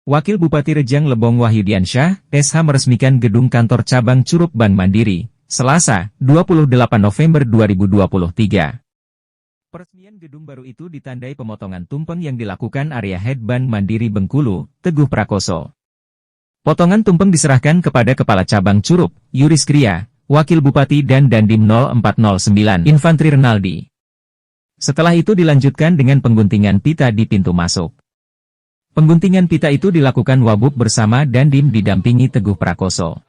Wakil Bupati Rejang Lebong Wahyudiansyah, SH meresmikan gedung kantor cabang Curup Bank Mandiri, Selasa, 28 November 2023. Peresmian gedung baru itu ditandai pemotongan tumpeng yang dilakukan Area Head Bank Mandiri Bengkulu, Teguh Prakoso. Potongan tumpeng diserahkan kepada Kepala Cabang Curup, Yuris Kria, Wakil Bupati dan Dandim 0409 Infantri Renaldi. Setelah itu dilanjutkan dengan pengguntingan pita di pintu masuk. Pengguntingan pita itu dilakukan Wabub bersama Dandim didampingi Teguh Prakoso.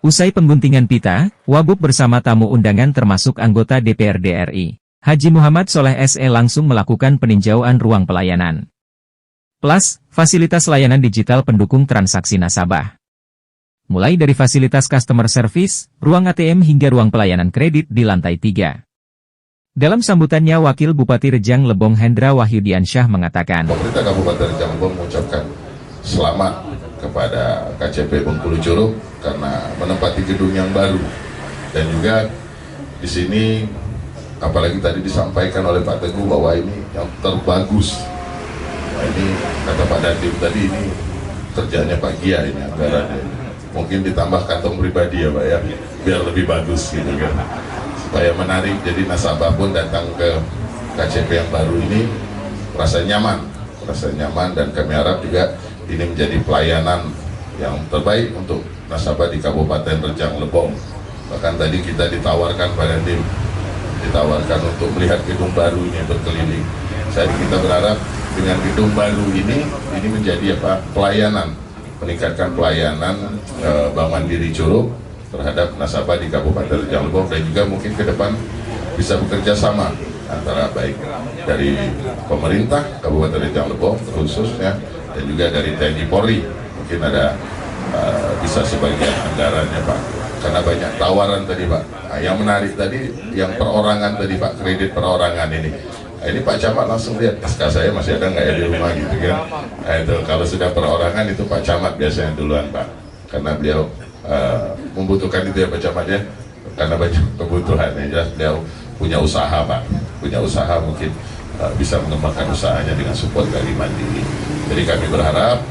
Usai pengguntingan pita, Wabub bersama tamu undangan termasuk anggota DPRD RI, Haji Muhammad Soleh SE langsung melakukan peninjauan ruang pelayanan. Plus, fasilitas layanan digital pendukung transaksi nasabah. Mulai dari fasilitas customer service, ruang ATM hingga ruang pelayanan kredit di lantai 3. Dalam sambutannya Wakil Bupati Rejang Lebong Hendra Wahyudiansyah mengatakan, Pemerintah Kabupaten Rejang Lebong mengucapkan selamat kepada KCP Bengkulu Curup karena menempati gedung yang baru. Dan juga di sini, apalagi tadi disampaikan oleh Pak Teguh bahwa ini yang terbagus. Nah, ini kata Pak Dandim tadi, ini kerjanya Pak Gia ini anggarannya. Mungkin ditambah kantong pribadi ya Pak ya, biar lebih bagus gitu kan. Supaya menarik, jadi nasabah pun datang ke KCP yang baru ini merasa nyaman dan kami harap juga ini menjadi pelayanan yang terbaik untuk nasabah di Kabupaten Rejang Lebong. Bahkan tadi kita ditawarkan Pak Dandim, ditawarkan untuk melihat gedung baru ini berkeliling. Kita berharap dengan gedung baru ini menjadi pelayanan, meningkatkan pelayanan Bank Mandiri Curup terhadap nasabah di Kabupaten Rejang Lebong, dan juga mungkin ke depan bisa bekerja sama antara baik dari pemerintah Kabupaten Rejang Lebong khususnya dan juga dari TNI Polri. Mungkin ada bisa sebagian anggarannya Pak, karena banyak tawaran tadi Pak. Nah, yang menarik tadi yang perorangan tadi Pak, kredit perorangan ini. Nah, ini Pak Camat langsung lihat SK saya masih ada nggak ya di rumah gitu kan. Nah, itu kalau sudah perorangan itu Pak Camat biasanya duluan Pak, karena beliau membutuhkan itu ya Pak Camat ya, karena banyak kebutuhan ya. Beliau punya usaha Pak, punya usaha, mungkin bisa mengembangkan usahanya dengan support dari Mandiri. Jadi kami berharap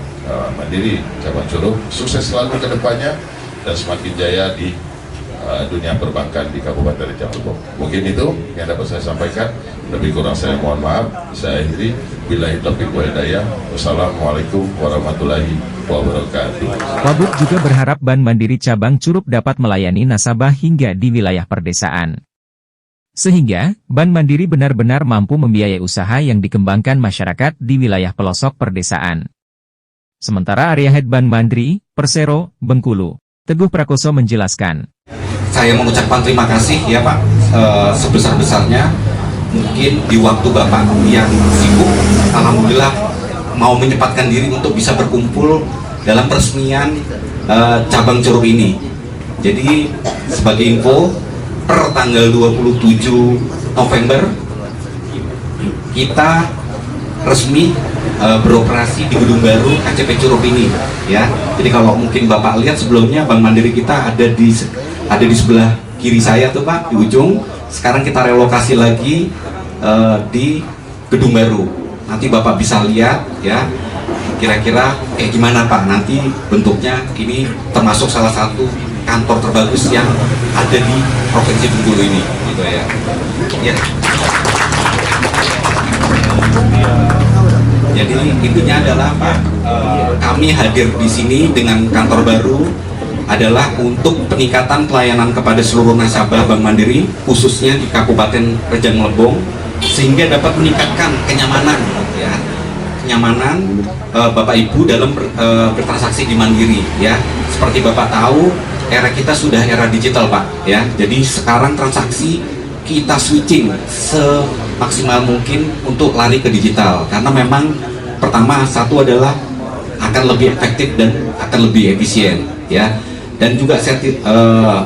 Mandiri Cabang Curup sukses selalu ke depannya dan semakin jaya di dunia perbankan di Kabupaten Rejang Lebong. Mungkin itu yang dapat saya sampaikan. Lebih kurang saya mohon maaf. Saya akhiri. Billahi taufiq wal hidayah. Wassalamualaikum warahmatullahi wabarakatuh. Wabub juga berharap Bank Mandiri Cabang Curup dapat melayani nasabah hingga di wilayah perdesaan. Sehingga, Bank Mandiri benar-benar mampu membiayai usaha yang dikembangkan masyarakat di wilayah pelosok perdesaan. Sementara Area Head Bank Mandiri, Persero, Bengkulu, Teguh Prakoso menjelaskan. Saya mengucapkan terima kasih ya Pak, sebesar-besarnya. Mungkin di waktu Bapak yang sibuk, alhamdulillah mau menyempatkan diri untuk bisa berkumpul dalam peresmian cabang Curup ini. Jadi sebagai info, per tanggal 27 November kita resmi beroperasi di gedung baru KCP Curup ini ya. Jadi kalau mungkin Bapak lihat sebelumnya Bank Mandiri kita ada di sebelah kiri saya tuh Pak, di ujung. Sekarang kita relokasi lagi di gedung baru. Nanti Bapak bisa lihat ya, kira-kira kayak gimana Pak. Nanti bentuknya ini termasuk salah satu kantor terbagus yang ada di Provinsi Bengkulu ini, gitu ya. Ya. Jadi intinya adalah Pak, kami hadir di sini dengan kantor baru adalah untuk peningkatan pelayanan kepada seluruh nasabah Bank Mandiri, khususnya di Kabupaten Rejang Lebong, sehingga dapat meningkatkan kenyamanan, ya, kenyamanan Bapak Ibu dalam bertransaksi di Mandiri, ya. Seperti Bapak tahu, era kita sudah era digital Pak, ya. Jadi sekarang transaksi kita switching semaksimal mungkin untuk lari ke digital, karena memang pertama satu adalah akan lebih efektif dan akan lebih efisien, ya. Dan juga saya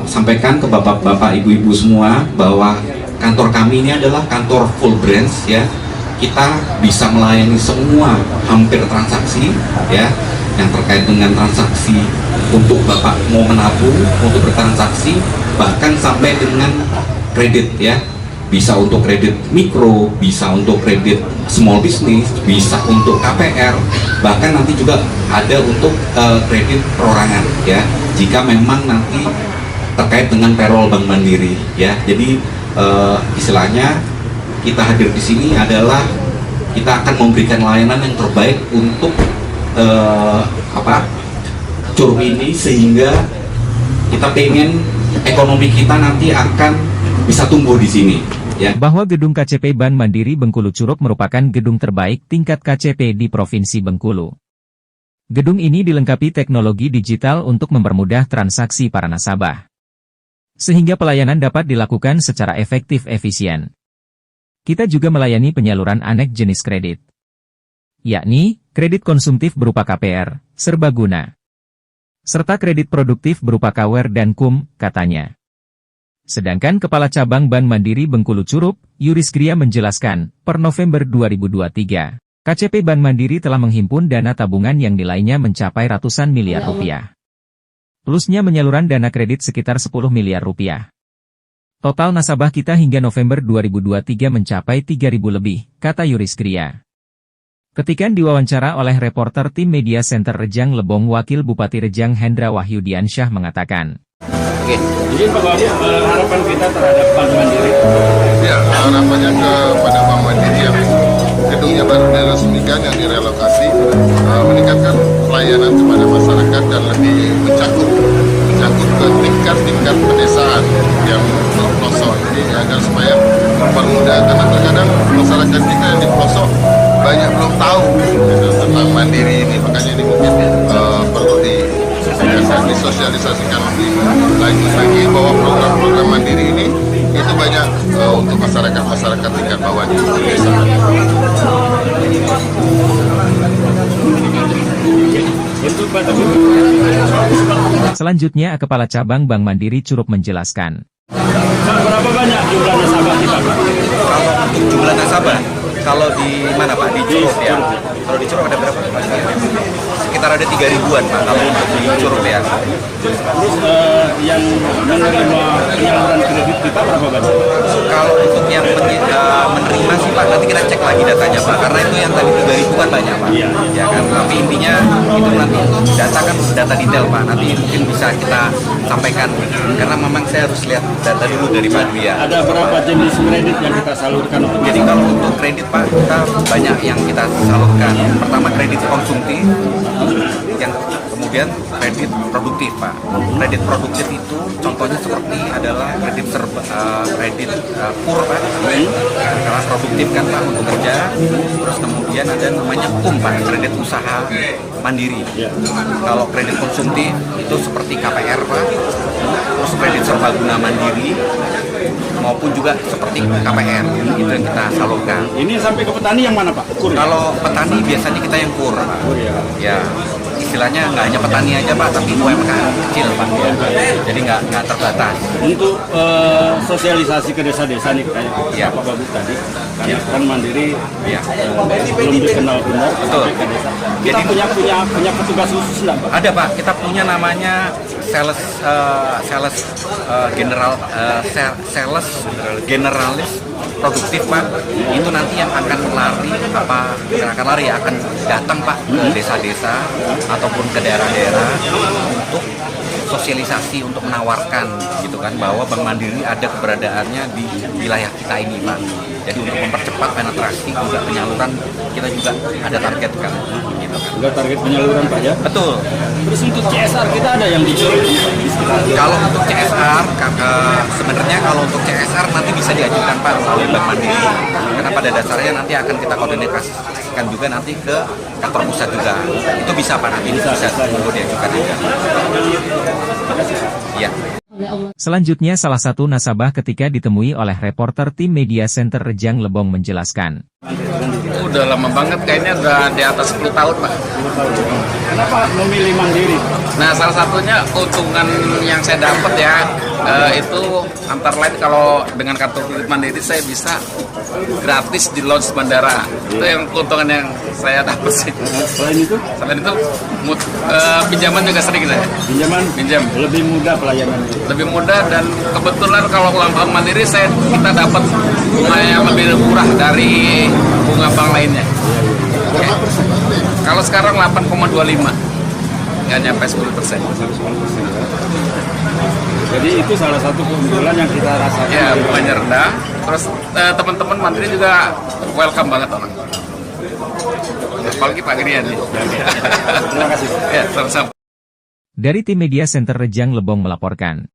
sampaikan ke bapak-bapak, ibu-ibu semua bahwa kantor kami ini adalah kantor full branch ya. Kita bisa melayani semua hampir transaksi ya, yang terkait dengan transaksi untuk Bapak mau menabung, untuk bertransaksi, bahkan sampai dengan kredit ya. Bisa untuk kredit mikro, bisa untuk kredit small business, bisa untuk KPR, Bahkan nanti juga ada untuk kredit perorangan ya, jika memang nanti terkait dengan payroll Bank Mandiri ya. Jadi istilahnya kita hadir di sini adalah kita akan memberikan layanan yang terbaik untuk Curup ini, sehingga kita pengen ekonomi kita nanti akan bisa tumbuh di sini ya. Bahwa gedung KCP Bank Mandiri Bengkulu Curup merupakan gedung terbaik tingkat KCP di Provinsi Bengkulu. Gedung ini dilengkapi teknologi digital untuk mempermudah transaksi para nasabah, sehingga pelayanan dapat dilakukan secara efektif efisien. Kita juga melayani penyaluran aneka jenis kredit, yakni kredit konsumtif berupa KPR, serbaguna, serta kredit produktif berupa KWR dan KUM, katanya. Sedangkan Kepala Cabang Bank Mandiri Bengkulu Curup, Yuris Gria menjelaskan, per November 2023, KCP Bank Mandiri telah menghimpun dana tabungan yang nilainya mencapai ratusan miliar rupiah. Plusnya penyaluran dana kredit sekitar 10 miliar rupiah. Total nasabah kita hingga November 2023 mencapai 3.000 lebih, kata Yuris Gria. Ketika diwawancara oleh reporter tim Media Center Rejang Lebong, Wakil Bupati Rejang Hendra Wahyudiansyah mengatakan, Oke, izin Pak Babu, harapan kita terhadap Bank Mandiri. Ya, harapannya kepada Bank Mandiri yang gedungnya baru diresmikan, yang direlokasi, meningkatkan pelayanan kepada masyarakat dan lebih mencakup ke tingkat pedesaan yang pelosok. Jadi agar supaya mempermudah, karena terkadang masyarakat kita yang di pelosok banyak belum tahu tentang Mandiri ini, makanya ini mungkin perlu disosialisasikan lebih lanjut lagi bahwa program-program Mandiri ini itu banyak untuk masyarakat tingkat bawah di desa. Selanjutnya, Kepala Cabang Bank Mandiri Curup menjelaskan. Berapa banyak jumlah nasabah kita, Pak? Kalau untuk jumlah nasabah, kalau di mana Pak? Di Curup ya? Kalau di Curup ada berapa? Sekitar ada 3.000-an Pak, kalau untuk di Curup ya. Terus yang menerima penyaluran kredit kita berapa banyak? Kalau untuk yang menerima sih Pak, nanti kita cek lagi datanya Pak, karena itu yang tadi 3.000 kan banyak Pak. Iya. Ya kan, tapi intinya itu nanti data kan data detail Pak, nanti mungkin bisa kita sampaikan, karena memang saya harus lihat data dulu dari Pak Dwi ya. Ada berapa jenis kredit yang kita salurkan? Jadi kalau untuk kredit Pak, kita banyak yang kita salurkan. Pertama kredit konsumtif, yang kemudian kredit produktif Pak. Kredit produktif itu contohnya seperti adalah kredit KUR Pak, karena produktif kan Pak untuk kerja. Terus kemudian ada namanya KUM Pak, kredit usaha mandiri. Kalau kredit konsumtif itu seperti KPR Pak, terus kredit serbaguna mandiri, maupun juga seperti KPR, itu yang kita salurkan. Ini sampai ke petani yang mana Pak? KUR. Kalau petani biasanya kita yang KUR Pak. Ya, istilahnya nggak hanya petani aja Pak, tapi UMKM kecil Pak. Jadi nggak terbatas. Untuk sosialisasi ke desa-desa nih kayak Ya. Pak Babu tadi, karena kan Mandiri Ya. belum dikenal benar Betul. sampai ke desa. Kita Jadi- punya petugas khusus nggak Pak? Ada Pak, kita punya namanya sales generalis produktif Pak. Itu nanti yang akan akan datang Pak ke desa-desa ataupun ke daerah-daerah untuk sosialisasi, untuk menawarkan gitu kan, bahwa Bank Mandiri ada keberadaannya di wilayah kita ini Pak. Jadi untuk mempercepat penetrasi juga penyaluran, kita juga ada target kan gitu kan. Enggak target penyaluran Pak ya? Betul. Terus untuk CSR kita ada yang di sekitar. Kalau untuk CSR, sebenarnya kalau untuk CSR nanti bisa diajukan Pak melalui Bank Mandiri, karena pada dasarnya nanti akan kita koordinasikan juga nanti ke kantor pusat juga. Itu bisa Pak, nanti bisa diajukan juga. Ya. Selanjutnya, salah satu nasabah ketika ditemui oleh reporter tim Media Center Rejang Lebong menjelaskan. Udah lama banget, kayaknya udah di atas 10 tahun Pak. Kenapa memilih Mandiri? Nah, salah satunya keuntungan yang saya dapat ya, itu antara lain kalau dengan kartu kredit Mandiri saya bisa gratis di launch bandara. Itu yang keuntungan yang saya dapat sih. Selain itu, Pinjaman juga sering saya. Pinjam. lebih mudah pelayanannya. Lebih mudah, dan kebetulan kalau ulang tahun Mandiri kita dapat bunga yang lebih murah dari bunga bank lainnya. Oke. Kalau sekarang 8,25, nggak nyampe 10%. Jadi itu salah satu keunggulan yang kita rasakan. Ya, bunganya rendah. Terus teman-teman Mandiri juga welcome banget orang. Apalagi Pak Grian nih. Terima kasih. Ya, sama-sama. Dari tim Media Center Rejang Lebong melaporkan.